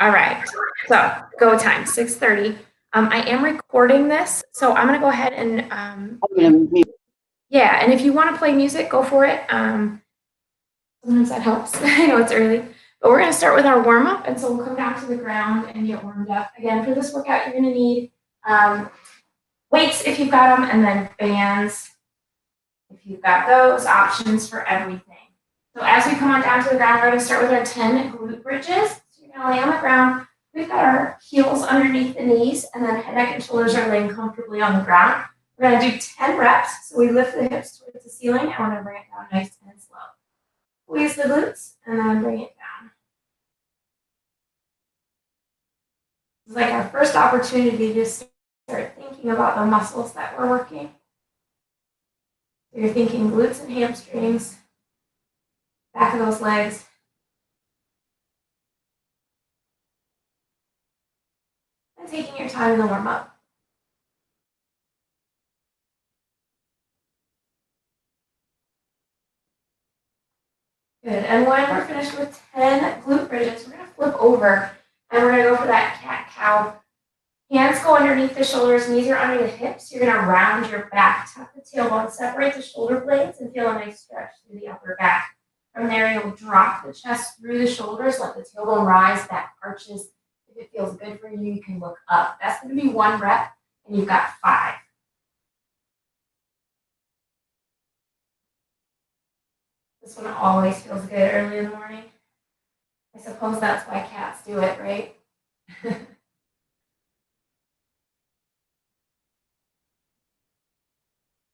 All right, so go time, 6:30. I am recording this, so I'm gonna go ahead and, I'm gonna mute. yeah, and if you wanna play music, go for it. Sometimes that helps. I know it's early, but we're gonna start with our warm-up, and so we'll come down to the ground and get warmed up. Again, for this workout, you're gonna need weights if you've got them, and then bands if you've got those, options for everything. So as we come on down to the ground, we're gonna start with our 10 glute bridges. So you're gonna lay on the ground. We've got our heels underneath the knees, and then head, neck, and shoulders are laying comfortably on the ground. We're gonna do 10 reps. So we lift the hips towards the ceiling, and we're gonna bring it down nice and slow. Squeeze the glutes, and then bring it down. It's like our first opportunity to start thinking about the muscles that we're working. So you're thinking glutes and hamstrings, back of those legs. And taking your time in the warm-up. Good, and when we're finished with 10 glute bridges, we're gonna flip over and we're gonna go for that cat-cow. Hands go underneath the shoulders, knees are under the hips. You're gonna round your back, tuck the tailbone, separate the shoulder blades, and feel a nice stretch through the upper back. From there, you'll drop the chest through the shoulders, let the tailbone rise, back arches. If it feels good for you, you can look up. That's gonna be 1 rep, and you've got 5. This one always feels good early in the morning. I suppose that's why cats do it, right?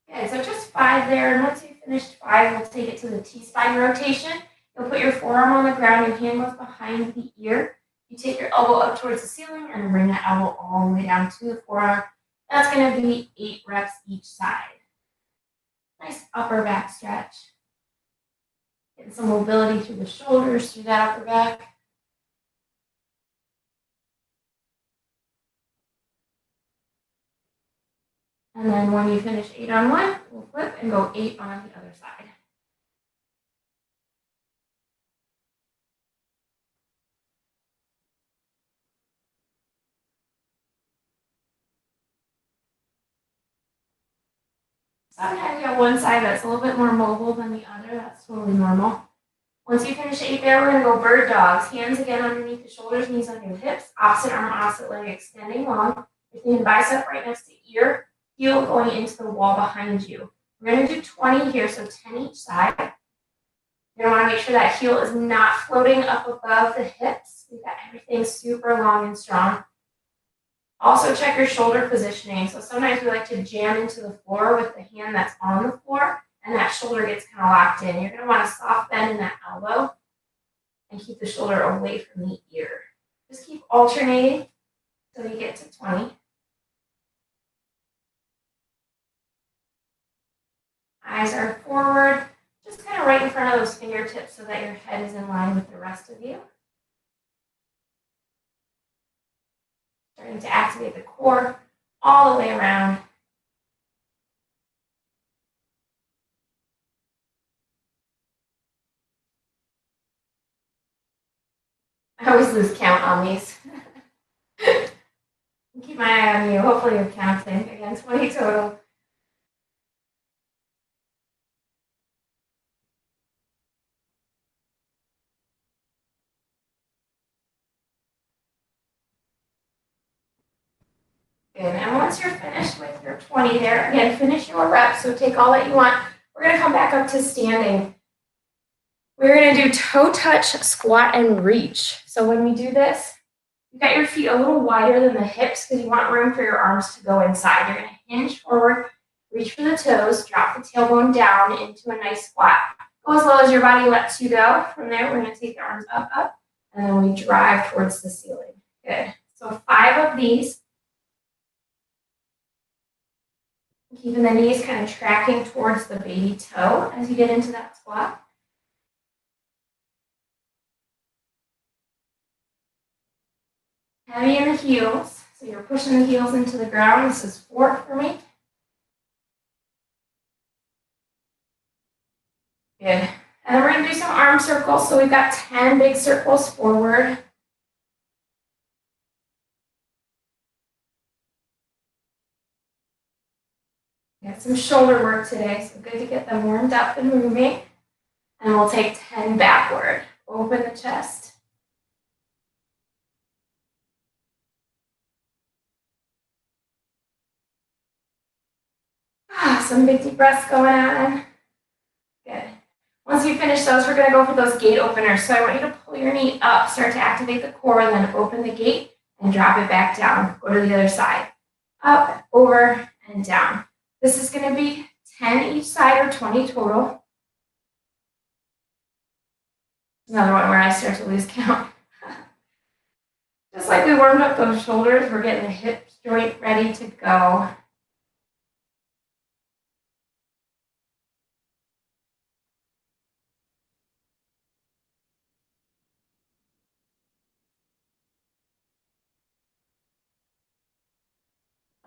Okay, so just 5 there, and once you've finished 5, we'll take it to the T-spine rotation. You'll put your forearm on the ground, your hand goes behind the ear. You take your elbow up towards the ceiling and bring that elbow all the way down to the forearm. That's going to be 8 reps each side. Nice upper back stretch. Getting some mobility through the shoulders, through that upper back. And then when you finish 8 on one, we'll flip and go 8 on the other side. Sometimes you have one side that's a little bit more mobile than the other. That's totally normal. Once you finish 8 there, we're going to go bird dogs. Hands again underneath the shoulders, knees under the hips. Opposite arm, opposite leg extending long. Your thin bicep right next to ear. Heel going into the wall behind you. We're going to do 20 here, so 10 each side. You're going to want to make sure that heel is not floating up above the hips. We've got everything super long and strong. Also check your shoulder positioning. So sometimes we like to jam into the floor with the hand that's on the floor, and that shoulder gets kind of locked in. You're going to want a soft bend in that elbow and keep the shoulder away from the ear. Just keep alternating until you get to 20. Eyes are forward, just kind of right in front of those fingertips so that your head is in line with the rest of you. Starting to activate the core all the way around. I always lose count on these. Keep my eye on you. Hopefully you're counting. Again, 20 total. Good. And once you're finished with your 20 there, again, finish your reps. So take all that you want. We're going to come back up to standing. We're going to do toe touch, squat, and reach. So when we do this, you've got your feet a little wider than the hips because you want room for your arms to go inside. You're going to hinge forward, reach for the toes, drop the tailbone down into a nice squat. Go as low as your body lets you go. From there, we're going to take the arms up, and then we drive towards the ceiling. Good. So 5 of these. Keeping the knees kind of tracking towards the baby toe as you get into that squat. Heavy in the heels, so you're pushing the heels into the ground. This is 4 for me. Good. And then we're going to do some arm circles. So we've got 10 big circles forward. Get some shoulder work today, so good to get them warmed up and moving. And we'll take 10 backward. Open the chest. Some big deep breaths going on. Good. Once you finish those, we're going to go for those gate openers. So I want you to pull your knee up, start to activate the core, and then open the gate and drop it back down. Go to the other side. Up, over, and down. This is going to be 10 each side or 20 total. Another one where I start to lose count. Just like we warmed up those shoulders, we're getting the hip joint ready to go.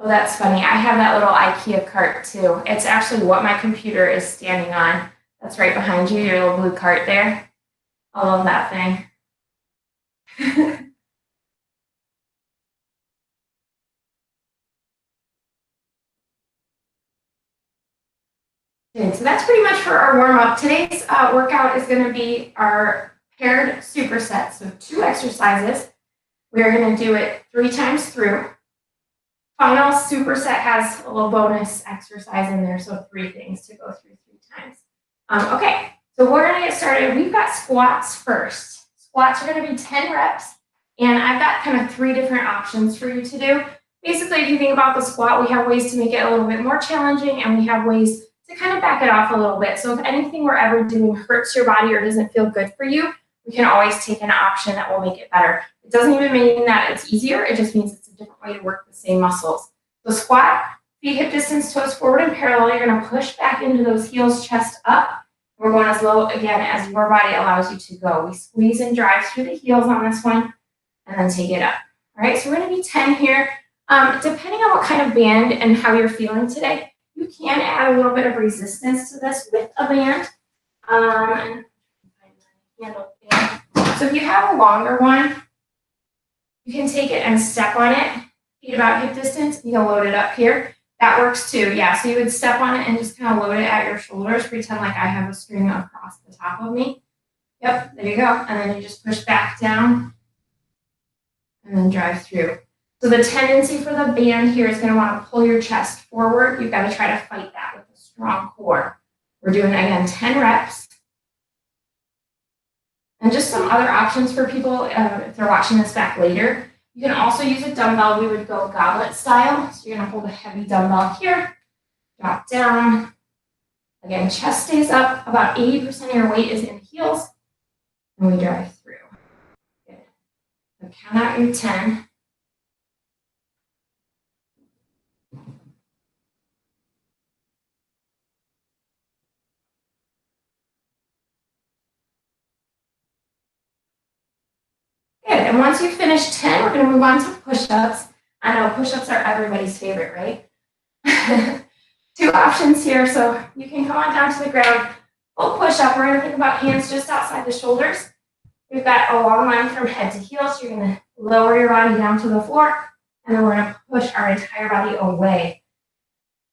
Oh, that's funny. I have that little IKEA cart too. It's actually what my computer is standing on. That's right behind you, your little blue cart there. I love that thing. Good. So that's pretty much for our warm-up. Today's workout is going to be our paired superset. So 2 exercises. We're going to do it 3 times through. Final superset has a little bonus exercise in there, so 3 things to go through 3 times. Okay, so we're going to get started. We've got squats first. Squats are going to be 10 reps, and I've got kind of 3 different options for you to do. Basically, if you think about the squat, we have ways to make it a little bit more challenging, and we have ways to kind of back it off a little bit. So if anything we're ever doing hurts your body or doesn't feel good for you, we can always take an option that will make it better. It doesn't even mean that it's easier. It just means it's a different way to work the same muscles. So squat, feet hip distance, toes forward and parallel. You're going to push back into those heels, chest up. We're going as low, again, as your body allows you to go. We squeeze and drive through the heels on this one and then take it up. All right, so we're going to be 10 here. Depending on what kind of band and how you're feeling today, you can add a little bit of resistance to this with a band. So if you have a longer one, you can take it and step on it, feet about hip distance. You can load it up here. That works too. Yeah, so you would step on it and just kind of load it at your shoulders. Pretend like I have a string across the top of me. Yep, there you go. And then you just push back down and then drive through. So the tendency for the band here is going to want to pull your chest forward. You've got to try to fight that with a strong core. We're doing, again, 10 reps. And just some other options for people if they're watching this back later. You can also use a dumbbell. We would go goblet style. So you're going to hold a heavy dumbbell here, drop down. Again, chest stays up. About 80% of your weight is in the heels. And we drive through. Good. So count out your 10. Good, and once you finish 10, we're going to move on to push-ups. I know push-ups are everybody's favorite, right? 2 options here, so you can come on down to the ground. Full push-up, we're going to think about hands just outside the shoulders. We've got a long line from head to heel, so you're going to lower your body down to the floor, and then we're going to push our entire body away.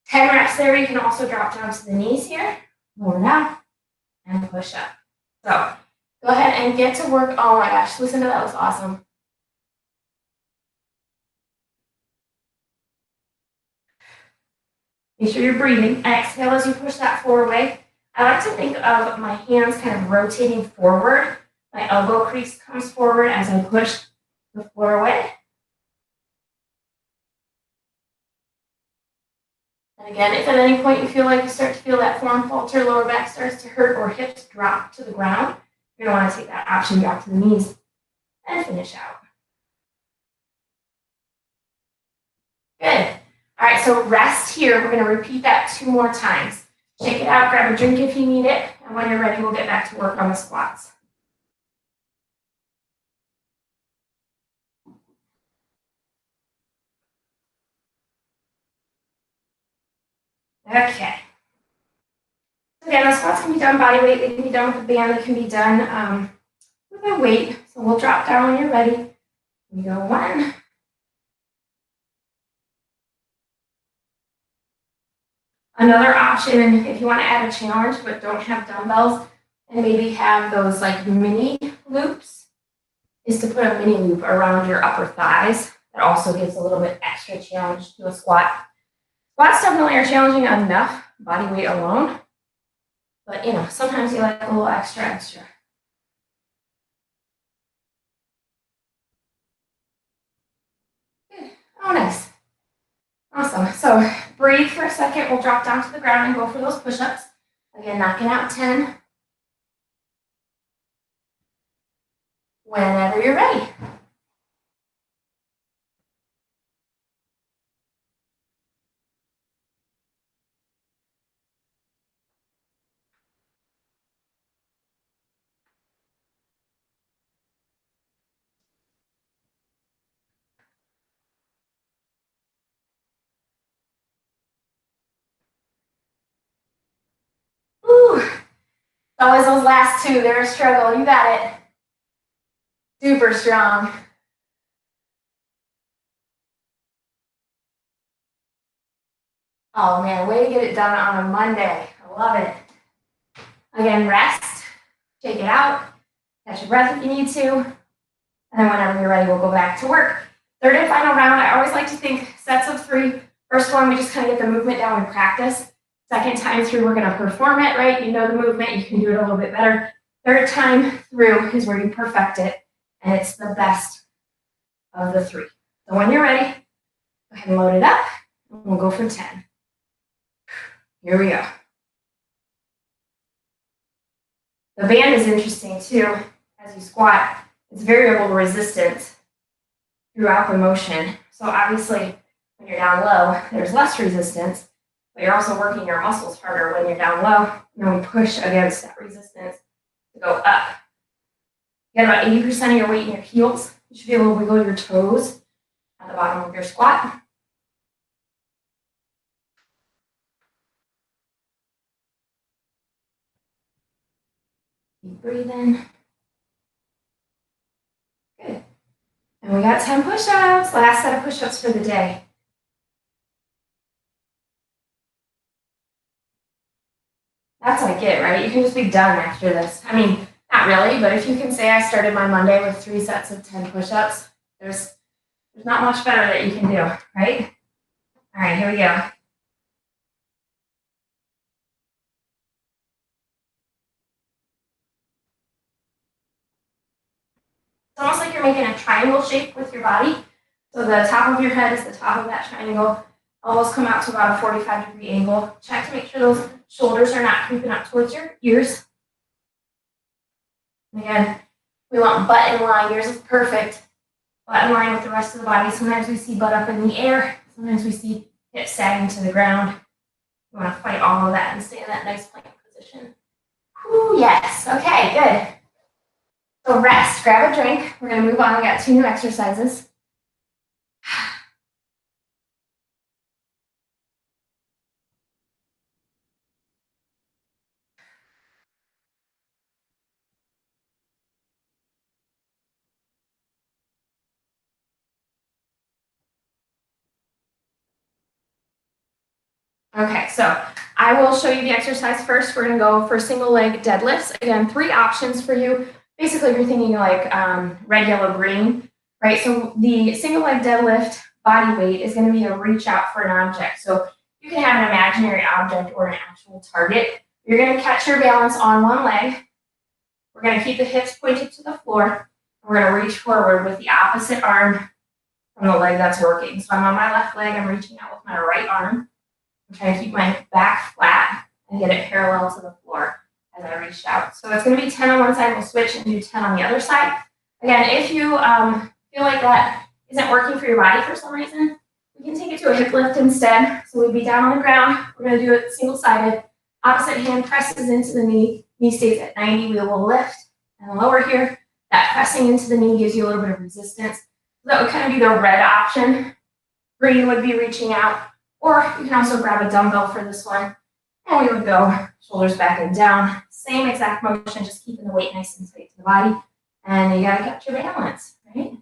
10 reps there, you can also drop down to the knees here, lower down, and push up. So go ahead and get to work. Oh my gosh, listen to that, was awesome. Make sure you're breathing. Exhale as you push that floor away. I like to think of my hands kind of rotating forward. My elbow crease comes forward as I push the floor away. And again, if at any point you feel like you start to feel that form falter, lower back starts to hurt, or hips drop to the ground, you're going to want to take that option back to the knees and finish out. Good. All right, so rest here. We're going to repeat that 2 more times. Shake it out, grab a drink if you need it, and when you're ready, we'll get back to work on the squats. Okay. Again, the squats can be done body weight. They can be done with a band. They can be done with a weight. So we'll drop down when you're ready. We go 1. Another option, if you want to add a challenge but don't have dumbbells and maybe have those like mini loops, is to put a mini loop around your upper thighs. That also gives a little bit extra challenge to a squat. Squats definitely are challenging enough, body weight alone. But sometimes you like a little extra. Good. Oh, nice. Awesome. So breathe for a second. We'll drop down to the ground and go for those push-ups. Again, knocking out 10. Whenever you're ready. Ooh. Always those last two. They're a struggle. You got it. Super strong. Oh man, way to get it done on a Monday. I love it. Again, rest, take it out, catch your breath if you need to, and then whenever you're ready, we'll go back to work. Third and final round, I always like to think sets of 3. First one, we just kind of get the movement down in practice. Second time through, we're going to perform it, right? You know the movement, you can do it a little bit better. Third time through is where you perfect it, and it's the best of the 3. So when you're ready, go ahead and load it up, and we'll go for 10. Here we go. The band is interesting too. As you squat, it's variable resistance throughout the motion. So obviously, when you're down low, there's less resistance, but you're also working your muscles harder when you're down low. And then we push against that resistance to go up. You got about 80% of your weight in your heels. You should be able to wiggle your toes at the bottom of your squat. Keep breathing. Good. And we got 10 push-ups. Last set of push-ups for the day. That's like it, right? You can just be done after this. I mean, not really, but if you can say I started my Monday with 3 sets of 10 push-ups, there's not much better that you can do, right? All right, here we go. It's almost like you're making a triangle shape with your body. So the top of your head is the top of that triangle. Elbows come out to about a 45-degree angle. Check to make sure those shoulders are not creeping up towards your ears. And again, we want butt in line. Yours is perfect. Butt in line with the rest of the body. Sometimes we see butt up in the air. Sometimes we see hips sagging to the ground. You want to fight all of that and stay in that nice plank position. Whew, yes. Okay, good. So rest. Grab a drink. We're going to move on. We got 2 new exercises. Okay, so I will show you the exercise first. We're going to go for single leg deadlifts. Again, 3 options for you. Basically, if you're thinking like red, yellow, green, right? So the single leg deadlift body weight is going to be a reach out for an object. So you can have an imaginary object or an actual target. You're going to catch your balance on one leg. We're going to keep the hips pointed to the floor. We're going to reach forward with the opposite arm from the leg that's working. So I'm on my left leg. I'm reaching out with my right arm. I'm trying to keep my back flat and get it parallel to the floor as I reach out. So it's going to be 10 on one side. We'll switch and do 10 on the other side. Again, if you feel like that isn't working for your body for some reason, we can take it to a hip lift instead. So we'd be down on the ground. We're going to do it single-sided. Opposite hand presses into the knee. Knee stays at 90. We will lift and lower here. That pressing into the knee gives you a little bit of resistance. So that would kind of be the red option. Green would be reaching out. Or you can also grab a dumbbell for this one. And we would go shoulders back and down. Same exact motion, just keeping the weight nice and tight to the body. And you got to get your balance, right?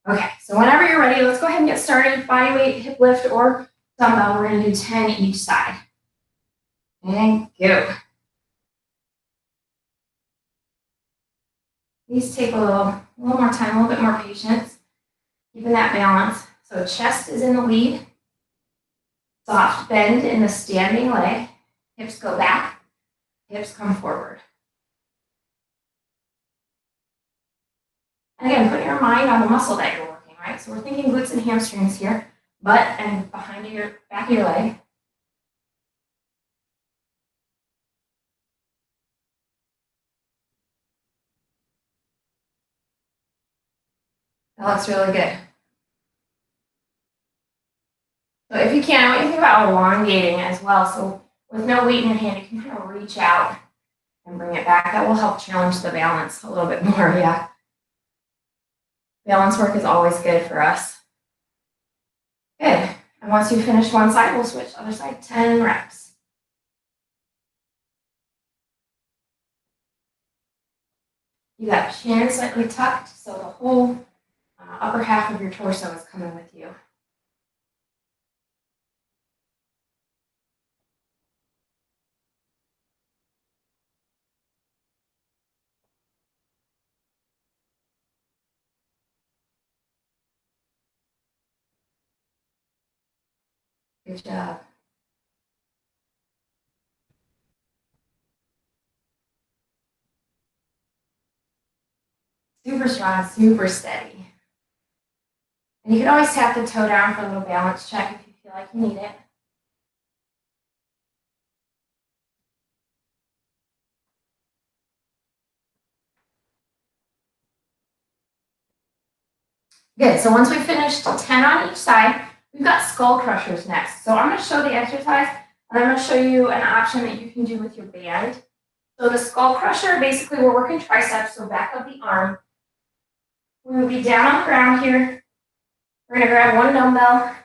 Okay, so whenever you're ready, let's go ahead and get started. Body weight, hip lift, or dumbbell. We're going to do 10 each side. and go. These take a little more time, a little bit more patience, keeping that balance. So chest is in the lead, soft bend in the standing leg, hips go back, hips come forward. And again, put your mind on the muscle that you're working, right? So we're thinking glutes and hamstrings here, butt and behind your back of your leg. That looks really good. So if you can, I want you to think about elongating as well. So with no weight in your hand, you can kind of reach out and bring it back. That will help challenge the balance a little bit more, yeah. Balance work is always good for us. Good. And once you finish one side, we'll switch other side, 10 reps. You got chin slightly tucked, so the whole upper half of your torso is coming with you. Good job. Super strong, super steady. And you can always tap the toe down for a little balance check if you feel like you need it. Good, so once we finished 10 on each side, we've got skull crushers next. So I'm going to show the exercise, and I'm going to show you an option that you can do with your band. So the skull crusher, basically we're working triceps, so back of the arm. We will be down on the ground here. We're going to grab one dumbbell,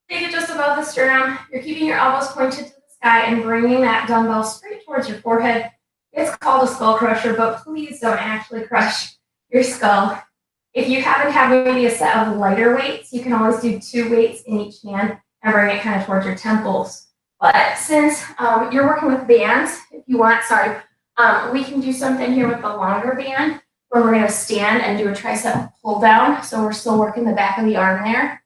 take it just above the sternum. You're keeping your elbows pointed to the sky and bringing that dumbbell straight towards your forehead. It's called a skull crusher, but please don't actually crush your skull. If you happen to have maybe a set of lighter weights, you can always do 2 weights in each hand and bring it kind of towards your temples. But since you're working with bands, if you want, we can do something here with the longer band where we're going to stand and do a tricep pull down. So we're still working the back of the arm there.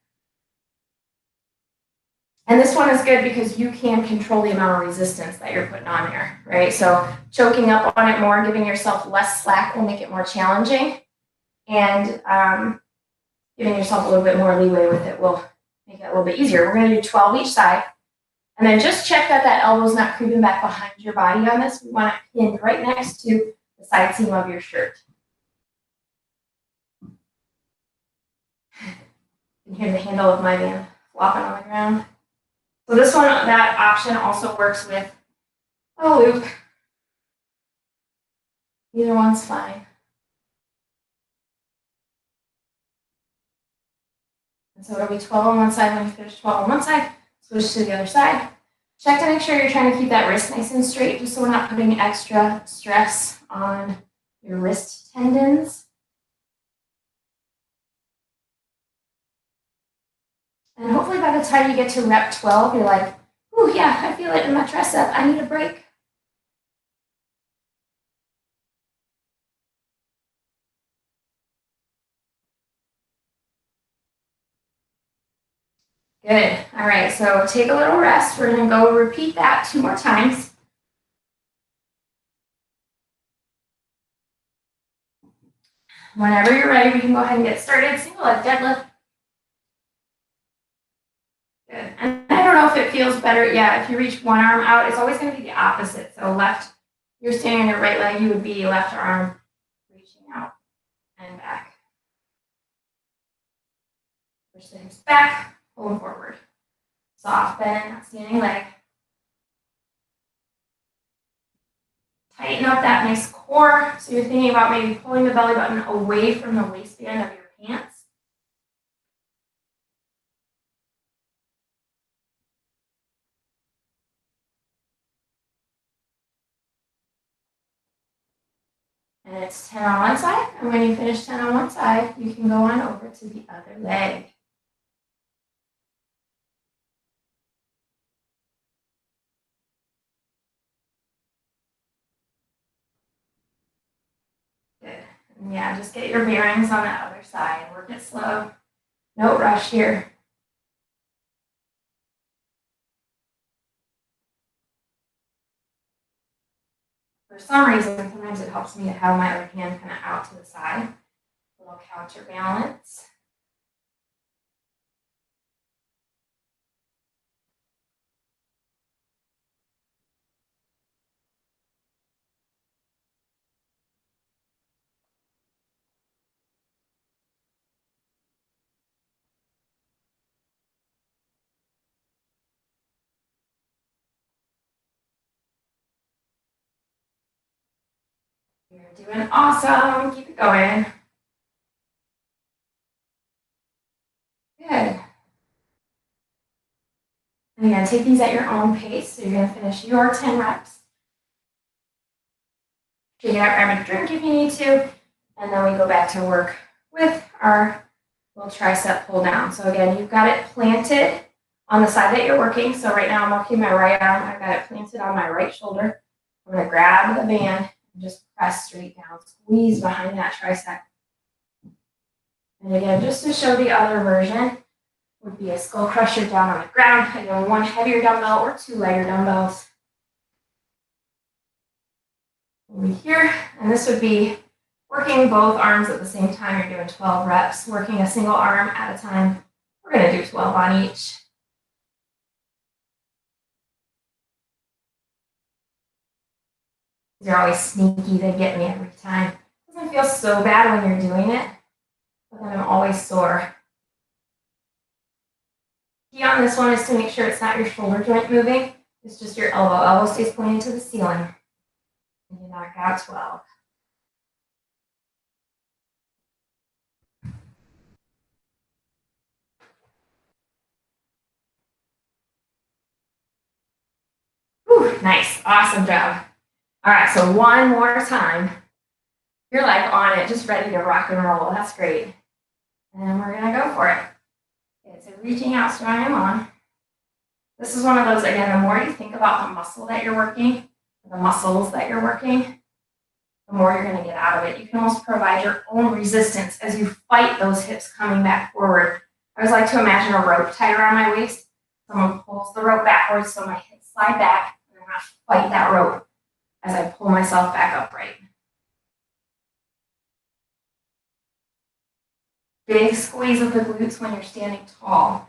And this one is good because you can control the amount of resistance that you're putting on there, right? So choking up on it more, giving yourself less slack will make it more challenging. And giving yourself a little bit more leeway with it will make it a little bit easier. We're going to do 12 each side. And then just check that that elbow's not creeping back behind your body on this. We want it pinned right next to the side seam of your shirt. You can hear the handle of my band flopping on the ground. So this one, that option also works with a loop. Either one's fine. And so it'll be 12 on one side. When you finish 12 on one side, switch to the other side. Check to make sure you're trying to keep that wrist nice and straight, just so we're not putting extra stress on your wrist tendons. And hopefully by the time you get to rep 12, you're like, oh yeah, I feel it in my tricep. I need a break. Good. All right, so take a little rest. We're going to go repeat that 2 more times. Whenever you're ready, we can go ahead and get started. Single leg deadlift. Good. And I don't know if it feels better. Yeah, if you reach one arm out, it's always going to be the opposite. So left, you're standing on your right leg, you would be left arm reaching out and back. Push the hips back, pull them forward. Soft bend, that standing leg. Tighten up that nice core. So you're thinking about maybe pulling the belly button away from the waistband of your pants. And it's 10 on one side. And when you finish 10 on one side, you can go on over to the other leg. And yeah, just get your bearings on the other side. Work it slow. No rush here. For some reason, sometimes it helps me to have my other hand kind of out to the side. A little counterbalance. You're doing awesome. Keep it going. Good. And again, take these at your own pace. So you're going to finish your 10 reps. Take it out, grab a drink if you need to. And then we go back to work with our little tricep pull down. So again, you've got it planted on the side that you're working. So right now I'm working my right arm. I've got it planted on my right shoulder. I'm going to grab the band and just press straight down. Squeeze behind that tricep. And again, just to show the other version, would be a skull crusher down on the ground. Again, one heavier dumbbell or two lighter dumbbells. Over here, and this would be working both arms at the same time. You're doing 12 reps, working a single arm at a time. We're going to do 12 on each. These are always sneaky. They get me every time. It doesn't feel so bad when you're doing it, but then I'm always sore. Key on this one is to make sure it's not your shoulder joint moving. It's just your elbow. Elbow stays pointed to the ceiling. And you knock out 12. Whew, nice. Awesome job. All right, so one more time. You're like on it, just ready to rock and roll. That's great. And then we're going to go for it. Okay, so reaching out, so I am on. This is one of those, again, the more you think about the muscle that you're working, the muscles that you're working, the more you're going to get out of it. You can almost provide your own resistance as you fight those hips coming back forward. I always like to imagine a rope tied around my waist. Someone pulls the rope backwards so my hips slide back, and I have to fight that rope as I pull myself back upright. Big squeeze of the glutes when you're standing tall.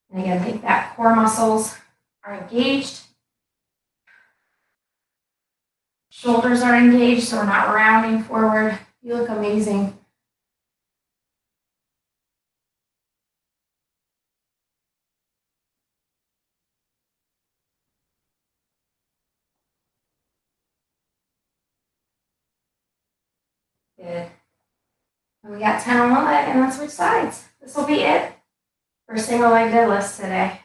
And again, think that core muscles are engaged. Shoulders are engaged, so we're not rounding forward. You look amazing. Good. And we got 10 on one leg, and then switch sides. This will be it for single leg deadlifts today.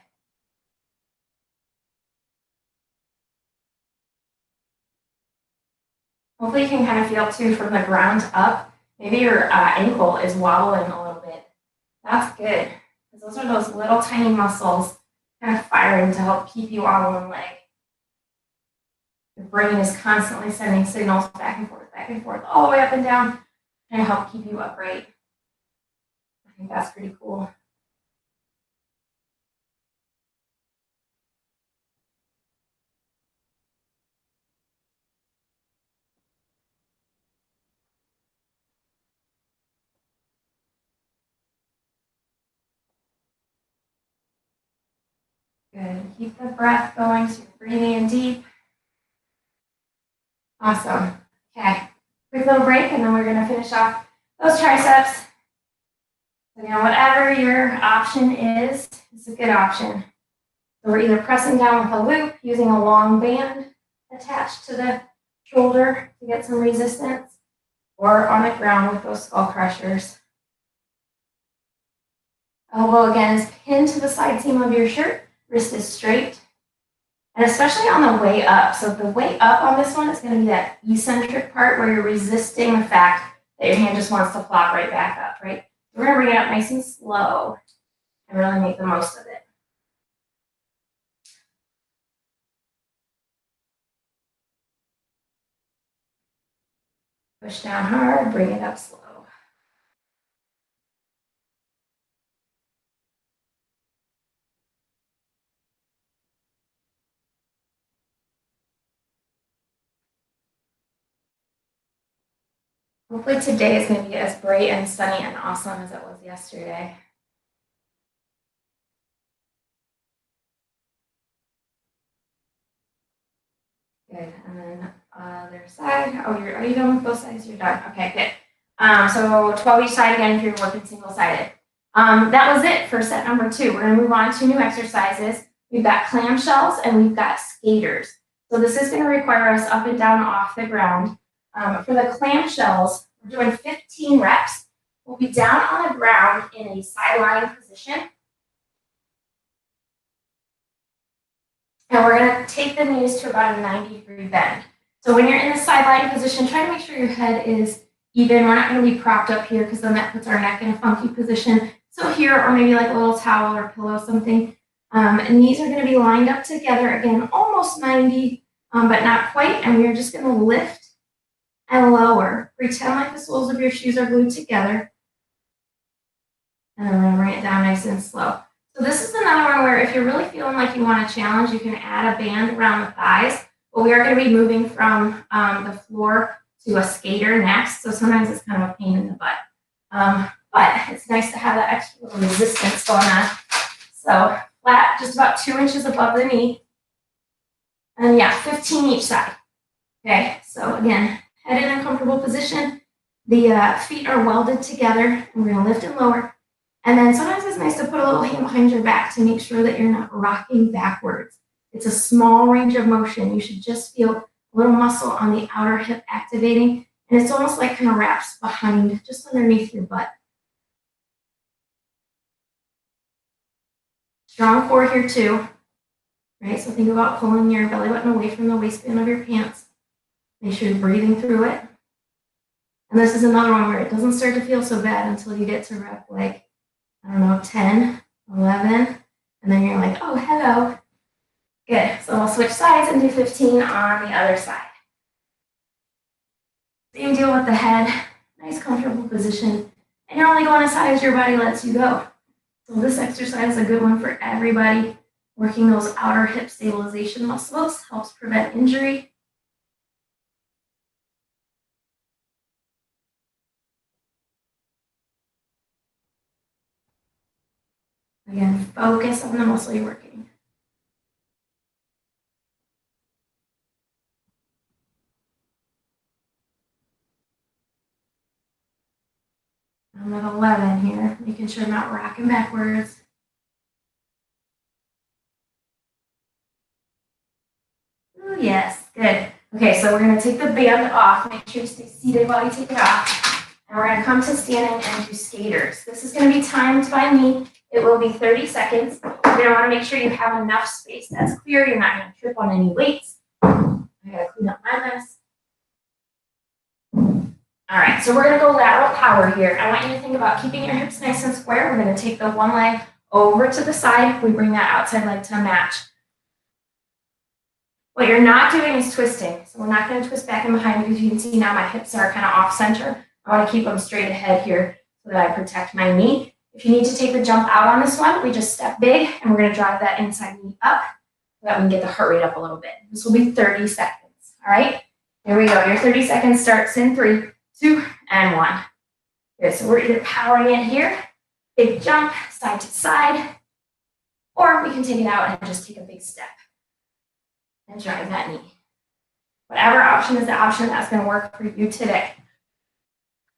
Hopefully you can kind of feel too from the ground up. Maybe your ankle is wobbling a little bit. That's good, because those are those little tiny muscles kind of firing to help keep you on one leg. Your brain is constantly sending signals back and forth, all the way up and down, trying to help keep you upright. I think that's pretty cool. Good. Keep the breath going, so you're breathing in deep. Awesome. Okay. Quick little break, and then we're going to finish off those triceps. So, whatever your option is a good option. So we're either pressing down with a loop, using a long band attached to the shoulder to get some resistance, or on the ground with those skull crushers. Elbow again is pinned to the side seam of your shirt. Wrist is straight. And especially on the way up. So the way up on this one is going to be that eccentric part where you're resisting the fact that your hand just wants to flop right back up, right? So we're going to bring it up nice and slow and really make the most of it. Push down hard, bring it up slow. Hopefully today is going to be as bright and sunny and awesome as it was yesterday. Good, and then other side. Oh, are you done with both sides? You're done. Okay, good. So 12 each side again if you're working single-sided. That was it for set number 2. We're going to move on to new exercises. We've got clamshells and we've got skaters. So this is going to require us up and down off the ground. For the clamshells, we're doing 15 reps. We'll be down on the ground in a sideline position. And we're going to take the knees to about a 90-degree bend. So when you're in the sideline position, try to make sure your head is even. We're not going to be propped up here because then that puts our neck in a funky position. So here, or maybe like a little towel or pillow, something. And knees are going to be lined up together, again, almost 90, but not quite. And we're just going to lift and lower. Pretend like the soles of your shoes are glued together. And then we're going to bring it down nice and slow. So this is another one where if you're really feeling like you want a challenge, you can add a band around the thighs. But we are going to be moving from the floor to a skater next. So sometimes it's kind of a pain in the butt. But it's nice to have that extra little resistance going on. So flat, just about 2 inches above the knee. And yeah, 15 each side. Okay, so again, head in a comfortable position. The feet are welded together, and we're going to lift and lower. And then sometimes it's nice to put a little hand behind your back to make sure that you're not rocking backwards. It's a small range of motion. You should just feel a little muscle on the outer hip activating, and it's almost like kind of wraps behind, just underneath your butt. Strong core here too, right? So think about pulling your belly button away from the waistband of your pants. Make sure you're breathing through it. And this is another one where it doesn't start to feel so bad until you get to rep like, I don't know, 10, 11, and then you're like, oh, hello. Good, so we'll switch sides and do 15 on the other side. Same deal with the head, nice comfortable position, and you're only going as high as your body lets you go. So this exercise is a good one for everybody. Working those outer hip stabilization muscles helps prevent injury. Again, focus on the muscle you're working. I'm at 11 here, making sure I'm not rocking backwards. Oh, yes, good. Okay, so we're going to take the band off. Make sure you stay seated while you take it off. And we're going to come to standing and do skaters. This is going to be timed by me. It will be 30 seconds. You're going to want to make sure you have enough space that's clear. You're not going to trip on any weights. I got to clean up my mess. All right, so we're going to go lateral power here. I want you to think about keeping your hips nice and square. We're going to take the one leg over to the side. We bring that outside leg to match. What you're not doing is twisting. So we're not going to twist back and behind because you can see now my hips are kind of off center. I want to keep them straight ahead here so that I protect my knee. If you need to take the jump out on this one, we just step big and we're going to drive that inside knee up so that we can get the heart rate up a little bit. This will be 30 seconds. All right, here we go. Your 30 seconds starts in 3, 2, and 1. Good, so we're either powering it here, big jump, side to side, or we can take it out and just take a big step and drive that knee. Whatever option is the option that's going to work for you today.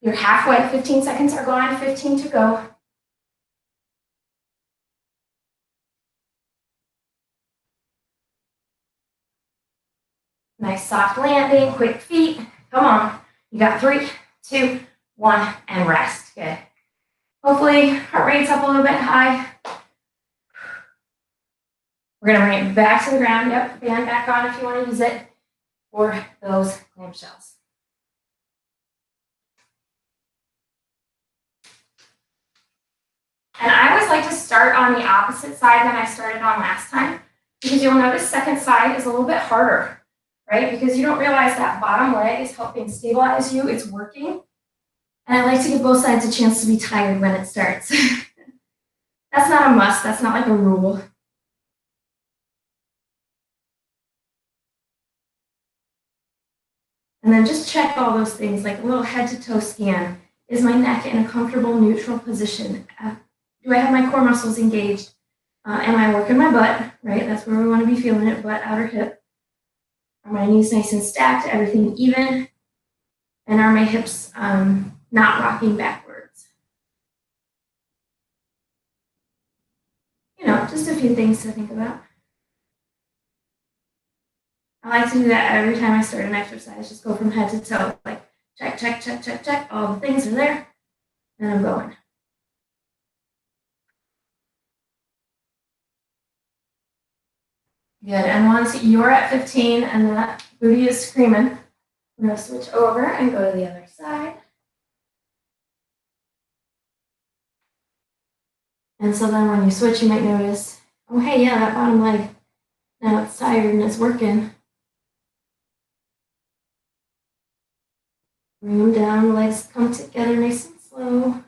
You're halfway, 15 seconds are gone, 15 to go. Nice soft landing, quick feet. Come on. You got 3, 2, 1, and rest. Good. Hopefully, heart rate's up a little bit high. We're going to bring it back to the ground. Yep, band back on if you want to use it for those clamshells. And I always like to start on the opposite side than I started on last time because you'll notice second side is a little bit harder. right? Because you don't realize that bottom leg is helping stabilize you. It's working. And I like to give both sides a chance to be tired when it starts. That's not a must. That's not like a rule. And then just check all those things, like a little head to toe scan. Is my neck in a comfortable neutral position? Do I have my core muscles engaged? Am I working my butt, right? That's where we want to be feeling it, butt, outer hip. Are my knees nice and stacked, everything even? And are my hips not rocking backwards? You know, just a few things to think about. I like to do that every time I start an exercise, just go from head to toe, like check, check, check, check, check, all the things are there, and I'm going. Good, and once you're at 15 and that booty is screaming, we're gonna switch over and go to the other side. And so then when you switch, you might notice, oh, hey, yeah, that bottom leg, now it's tired and it's working. Bring them down, legs come together nice and slow.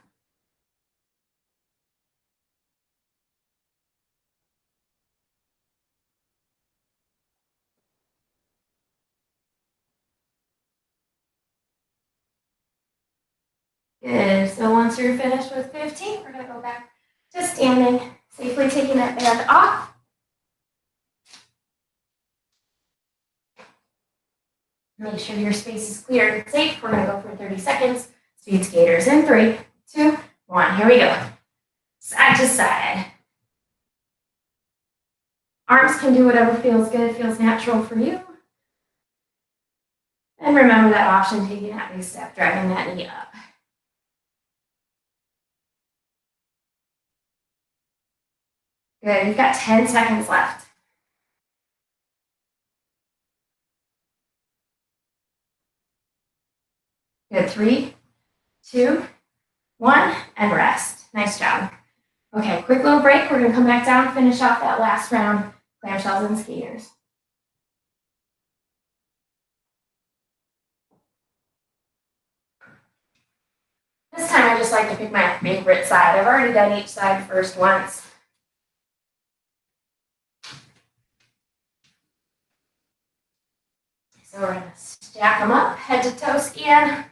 Good, so once you're finished with 15, we're gonna go back to standing, safely taking that band off. Make sure your space is clear and safe. We're gonna go for 30 seconds. Speed skaters in 3, 2, 1, here we go. Side to side. Arms can do whatever feels good, feels natural for you. And remember that option, taking that big step, driving that knee up. Good, you've got 10 seconds left. Good, 3, 2, 1, and rest. Nice job. Okay, quick little break. We're gonna come back down, finish off that last round, clamshells and skaters. This time I just like to pick my favorite side. I've already done each side first once. So we're gonna stack them up, head to toe scan.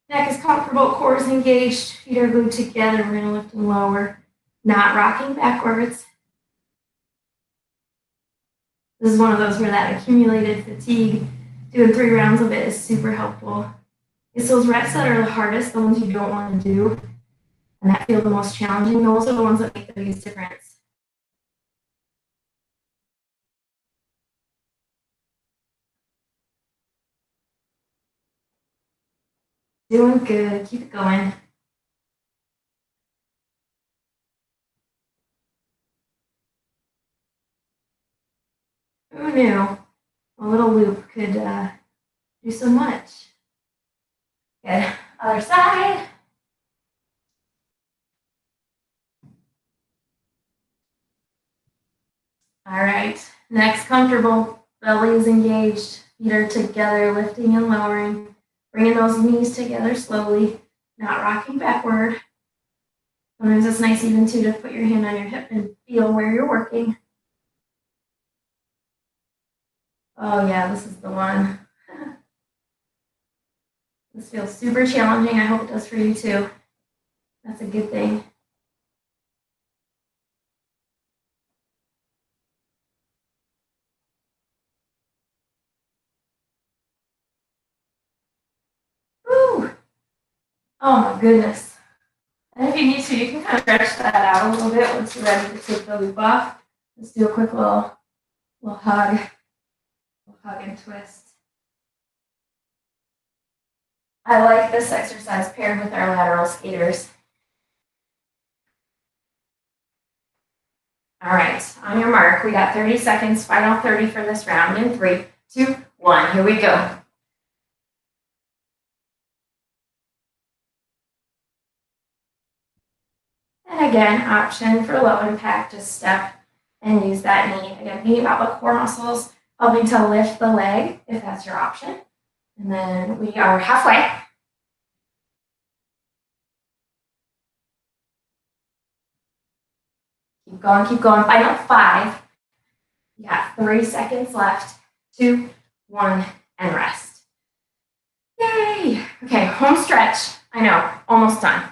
Neck is comfortable, core is engaged, feet are glued together. We're gonna lift and lower, not rocking backwards. This is one of those where that accumulated fatigue, doing 3 rounds of it is super helpful. It's those reps that are the hardest, the ones you don't want to do, and that feel the most challenging. Those are the ones that make the biggest difference. Doing good, keep it going. Who knew a little loop could do so much? Good, other side. All right, next comfortable, belly is engaged, feet are together, lifting and lowering, bringing those knees together slowly, not rocking backward. Sometimes it's nice even too to put your hand on your hip and feel where you're working. Oh yeah, this is the one. This feels super challenging. I hope it does for you too. That's a good thing. Woo! Oh my goodness. And if you need to, you can kind of stretch that out a little bit once you're ready to take the loop off. Let's do a quick little hug. Hug and twist. I like this exercise paired with our lateral skaters. All right, on your mark, we got 30 seconds, final 30 for this round in 3, 2, 1, here we go. And again, option for low impact, just step and use that knee. Again, thinking about the core muscles helping to lift the leg if that's your option. And then we are halfway. Keep going, keep going. Final 5. You got 3 seconds left. 2, 1, and rest. Yay! Okay, home stretch. I know, almost done.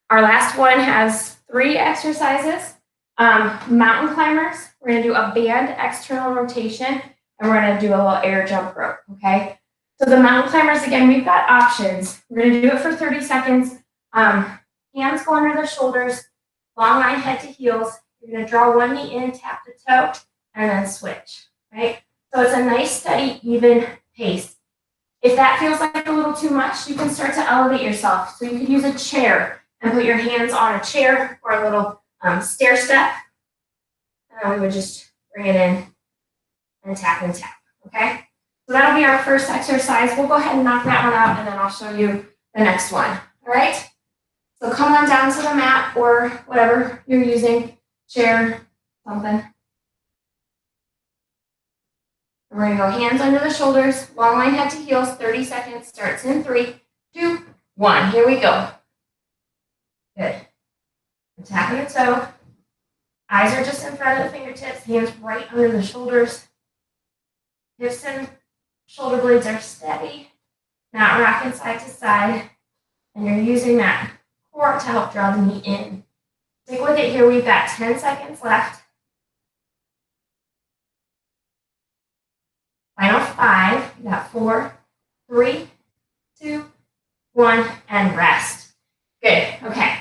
Our last one has 3 exercises. Mountain climbers. We're going to do a band external rotation, and we're going to do a little air jump rope, okay? So the mountain climbers, again, we've got options. We're going to do it for 30 seconds. Hands go under the shoulders, long line head to heels. You're going to draw one knee in, tap the toe, and then switch, right? So it's a nice, steady, even pace. If that feels like a little too much, you can start to elevate yourself. So you could use a chair and put your hands on a chair or a little stair step. And then we would just bring it in and tap, okay? So that'll be our first exercise. We'll go ahead and knock that one out, and then I'll show you the next one, all right? So come on down to the mat or whatever you're using, chair, something. And we're gonna go hands under the shoulders, long line head to heels, 30 seconds, starts in 3, 2, 1. Here we go. Good. And tapping the toe. Eyes are just in front of the fingertips, hands right under the shoulders. Hips and shoulder blades are steady, not rocking side to side. And you're using that core to help draw the knee in. Stick with it here. We've got 10 seconds left. Final 5. You got 4, 3, 2, 1, and rest. Good. Okay.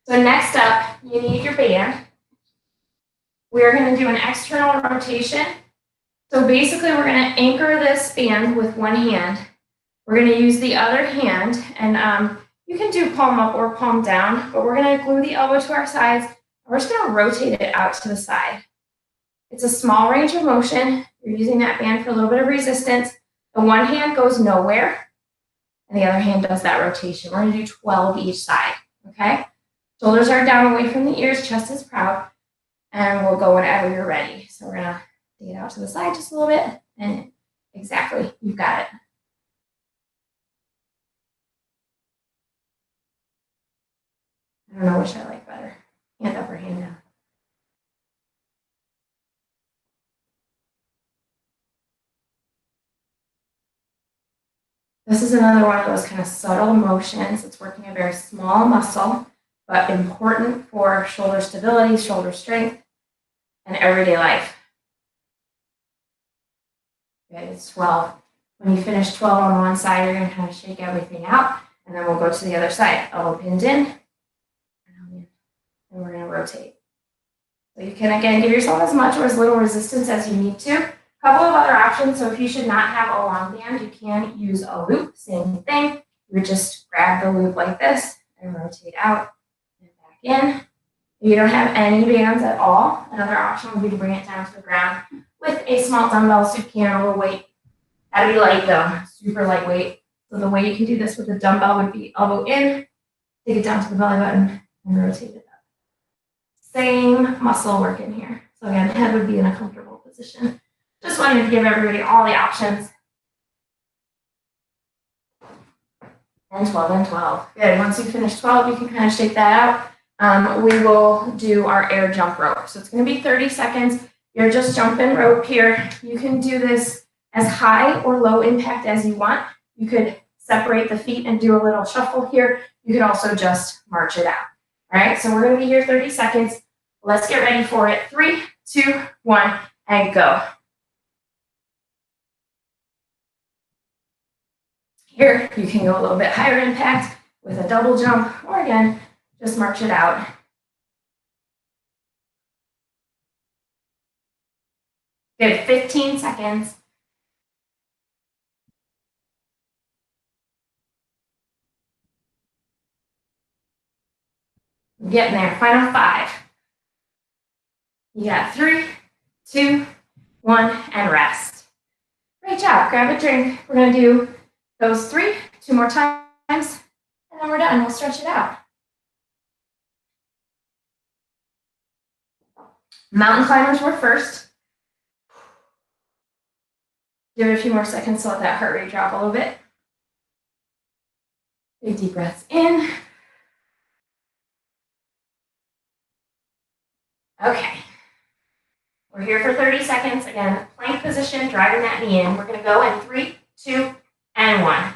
So next up, you need your band. We're going to do an external rotation. So basically, we're going to anchor this band with one hand. We're going to use the other hand, and you can do palm up or palm down, but we're going to glue the elbow to our sides, and we're just going to rotate it out to the side. It's a small range of motion. You're using that band for a little bit of resistance. The one hand goes nowhere, and the other hand does that rotation. We're going to do 12 each side, okay? Shoulders are down away from the ears, chest is proud, and we'll go whenever you're ready. So we're going to take it out to the side just a little bit, and exactly, you've got it. I don't know which I like better, hand up or hand down. This is another one of those kind of subtle motions. It's working a very small muscle, but important for shoulder stability, shoulder strength, and everyday life. Good, it's 12. When you finish 12 on one side, you're going to kind of shake everything out, and then we'll go to the other side. Elbow pinned in, and we're going to rotate. So you can, again, give yourself as much or as little resistance as you need to. A couple of other options. So if you should not have a long band, you can use a loop. Same thing. You would just grab the loop like this and rotate out and back in. If you don't have any bands at all, another option would be to bring it down to the ground with a small dumbbell, soup can, a little weight. That'd be light though, super lightweight. So the way you can do this with a dumbbell would be elbow in, take it down to the belly button, and rotate it up. Same muscle work in here. So again, head would be in a comfortable position. Just wanted to give everybody all the options. And 12 and 12. Good. Once you finish 12, you can kind of shake that out. We will do our air jump rope. So it's going to be 30 seconds. You're just jumping rope here. You can do this as high or low impact as you want. You could separate the feet and do a little shuffle here. You could also just march it out. All right, so we're going to be here 30 seconds. Let's get ready for it. 3, 2, 1, and go. Here, you can go a little bit higher impact with a double jump, or again, just march it out. Good, 15 seconds. Getting there, final 5. You got 3, 2, 1, and rest. Great job, grab a drink. We're gonna do those 3, 2 more times, and then we're done. We'll stretch it out. Mountain climbers were first. Give it a few more seconds to let that heart rate drop a little bit. Big deep breaths in. Okay. We're here for 30 seconds. Again, plank position, driving that knee in. We're going to go in 3, 2, and 1.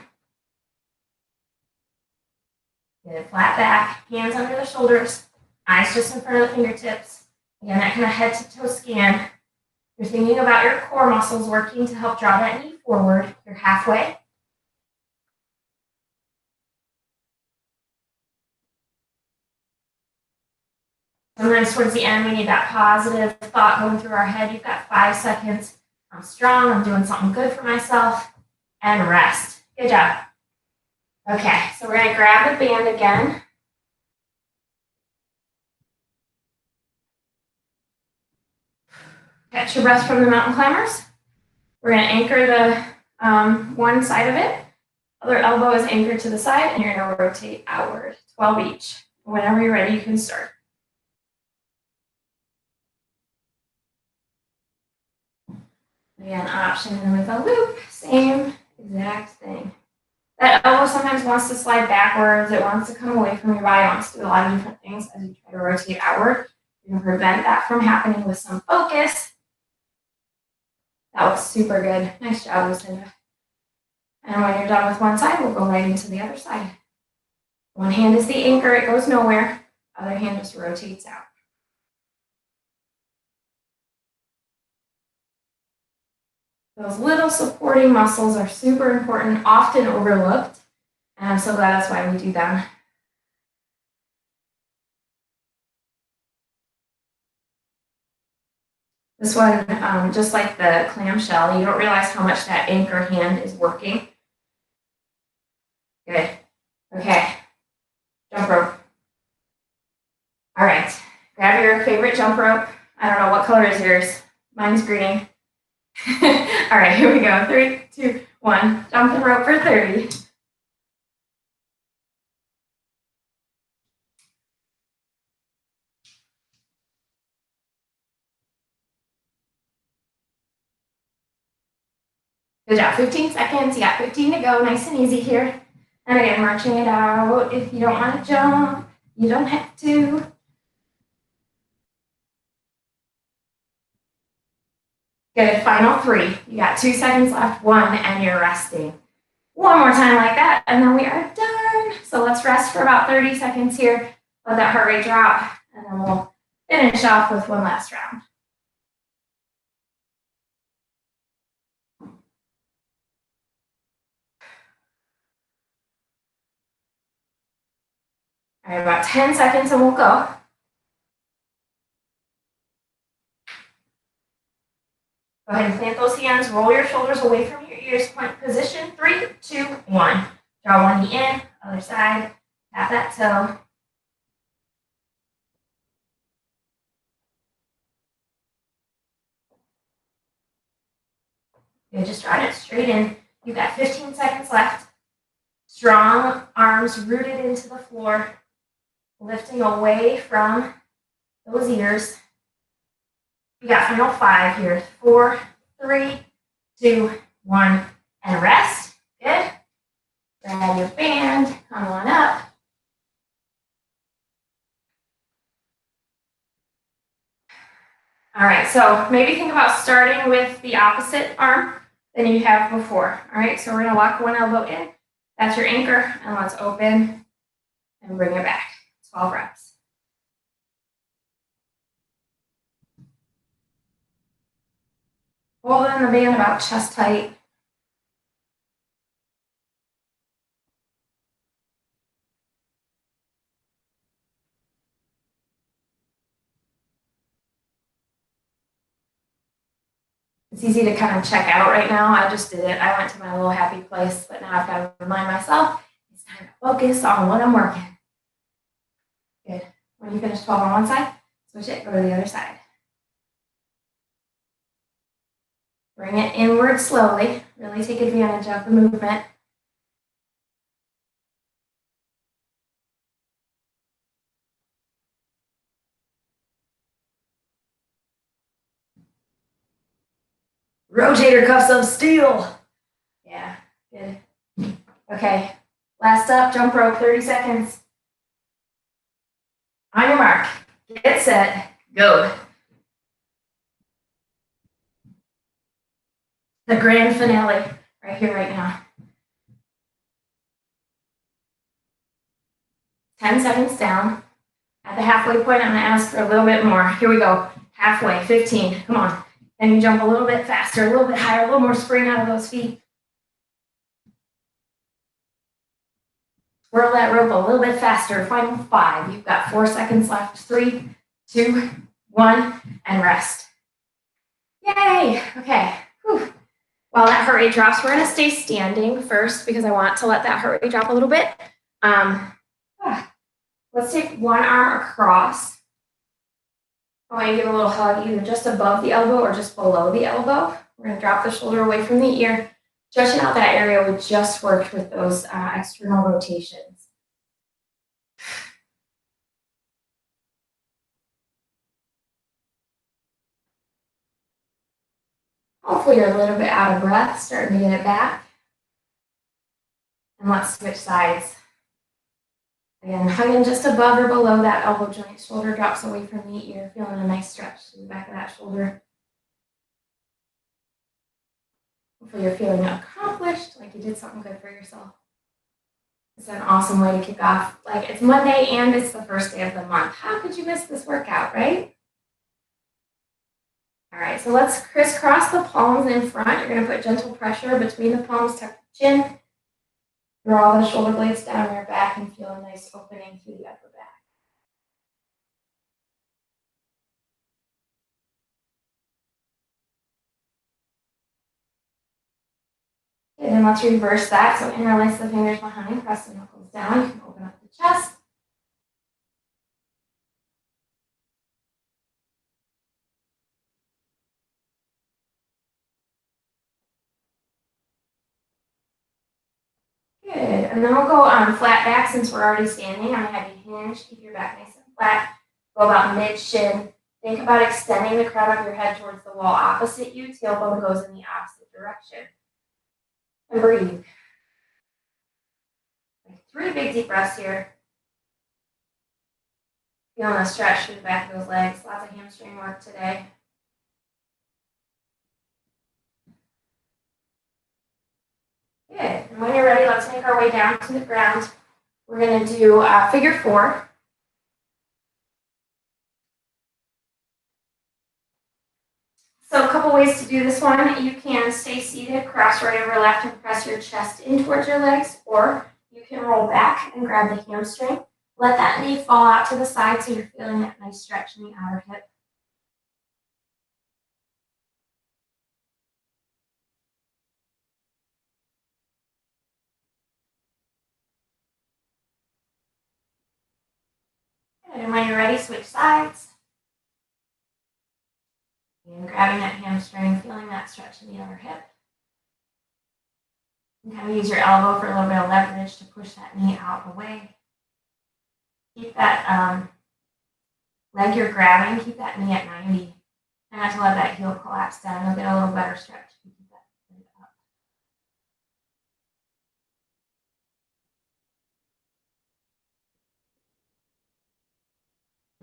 Get it flat back, hands under the shoulders, eyes just in front of the fingertips. Again, that kind of head to toe scan. You're thinking about your core muscles working to help draw that knee forward. You're halfway. Sometimes towards the end, we need that positive thought going through our head. You've got 5 seconds. I'm strong. I'm doing something good for myself. And rest. Good job. Okay, so we're going to grab the band again. Catch your breath from the mountain climbers. We're going to anchor the one side of it. Other elbow is anchored to the side, and you're going to rotate outward. 12 each. Whenever you're ready, you can start. Again, option with a loop, same exact thing. That elbow sometimes wants to slide backwards. It wants to come away from your body. It wants to do a lot of different things as you try to rotate outward. You can prevent that from happening with some focus. That was super good. Nice job, Lucinda. And when you're done with one side, we'll go right into the other side. One hand is the anchor. It goes nowhere. Other hand just rotates out. Those little supporting muscles are super important, often overlooked, and I'm so glad that's why we do them. This one, just like the clamshell, you don't realize how much that anchor hand is working. Good. Okay. Jump rope. All right. Grab your favorite jump rope. I don't know, what color is yours? Mine's green. All right, here we go. 3, 2, 1. Jump the rope for 30. Good job. 15 seconds. You got 15 to go. Nice and easy here. And again, marching it out. If you don't want to jump, you don't have to. Good. Final 3. You got 2 seconds left. 1, and you're resting. One more time like that, and then we are done. So let's rest for about 30 seconds here. Let that heart rate drop, and then we'll finish off with one last round. All right, about 10 seconds and we'll go. Go ahead and plant those hands, roll your shoulders away from your ears, point position, 3, 2, 1. Draw one knee in, other side, tap that toe. Good, just draw it straight in. You've got 15 seconds left. Strong arms rooted into the floor, lifting away from those ears. You got final 5 here. 4, 3, 2, 1, and rest. Good. Grab your band, come on up. All right, so maybe think about starting with the opposite arm than you have before. All right, so we're gonna lock one elbow in. That's your anchor, and let's open and bring it back. 12 reps. Hold in the band about chest height. It's easy to kind of check out right now. I just did it. I went to my little happy place, but now I've got to remind myself it's time to focus on what I'm working. Good. When you finish 12 on one side, switch it, go to the other side. Bring it inward slowly. Really take advantage of the movement. Rotator cuffs of steel. Yeah, good. Okay, last up, jump rope, 30 seconds. On your mark, get set, go. The grand finale, right here, right now. 10 seconds down. At the halfway point, I'm gonna ask for a little bit more. Here we go, halfway, 15, come on. Then you jump a little bit faster, a little bit higher, a little more spring out of those feet. Whirl that rope a little bit faster, final 5. You've got 4 seconds left, 3, 2, 1, and rest. Yay, okay. Whew. While that heart rate drops, we're gonna stay standing first because I want to let that heart rate drop a little bit. Let's take one arm across. I want you to give a little hug either just above the elbow or just below the elbow. We're going to drop the shoulder away from the ear. Stretching out that area we just worked with those external rotations. Hopefully you're a little bit out of breath, starting to get it back. And let's switch sides. Again, hugging just above or below that elbow joint. Shoulder drops away from the ear, feeling a nice stretch to the back of that shoulder. Hopefully you're feeling accomplished, like you did something good for yourself. It's an awesome way to kick off. Like, it's Monday and it's the first day of the month. How could you miss this workout, right? All right, so let's crisscross the palms in front. You're going to put gentle pressure between the palms, tuck the chin. Draw the shoulder blades down your back and feel a nice opening through the upper back. Okay, then let's reverse that. So interlace the fingers behind, press the knuckles down. You can open up the chest. Good, and then we'll go on flat back since we're already standing. I'm going to have you hinge, keep your back nice and flat. Go about mid-shin. Think about extending the crown of your head towards the wall opposite you. Tailbone goes in the opposite direction. And breathe. Like 3 big deep breaths here. Feeling a stretch through the back of those legs. Lots of hamstring work today. Good. And when you're ready, let's make our way down to the ground. We're going to do figure 4. So a couple ways to do this one. You can stay seated, cross right over left, and press your chest in towards your legs, or you can roll back and grab the hamstring. Let that knee fall out to the side so you're feeling that nice stretch in the outer hip. And when you're ready, switch sides. And grabbing that hamstring, feeling that stretch in the outer hip. And kind of use your elbow for a little bit of leverage to push that knee out away. Keep that leg you're grabbing, keep that knee at 90. Try not to let that heel collapse down. You'll get a little better stretch if you keep that leg up.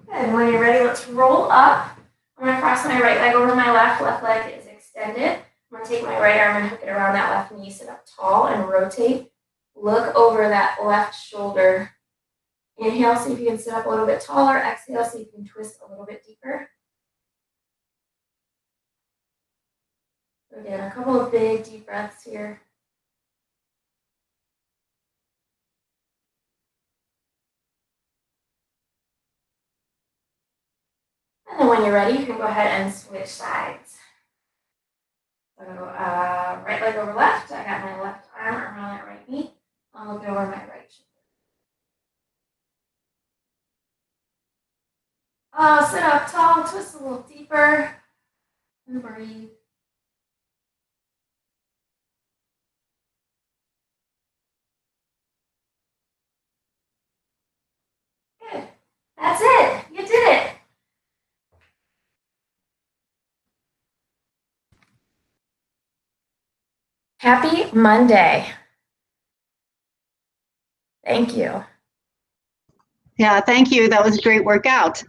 Good. And when you're ready, let's roll up. I'm going to cross my right leg over my left. Left leg is extended. I'm going to take my right arm and hook it around that left knee. Sit up tall and rotate. Look over that left shoulder. Inhale, see if you can sit up a little bit taller. Exhale, see if you can twist a little bit deeper. Again, a couple of big deep breaths here. And then when you're ready, you can go ahead and switch sides. So right leg over left. I got my left arm around that right knee. I'll look over my right shoulder. Sit up tall, twist a little deeper, and breathe. Good. That's it. You did it. Happy Monday. Thank you. Yeah, thank you. That was a great workout.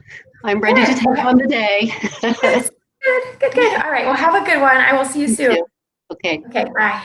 I'm ready to take on the day. Good. All right. Well, have a good one. I will see you soon. Okay. Okay. Bye.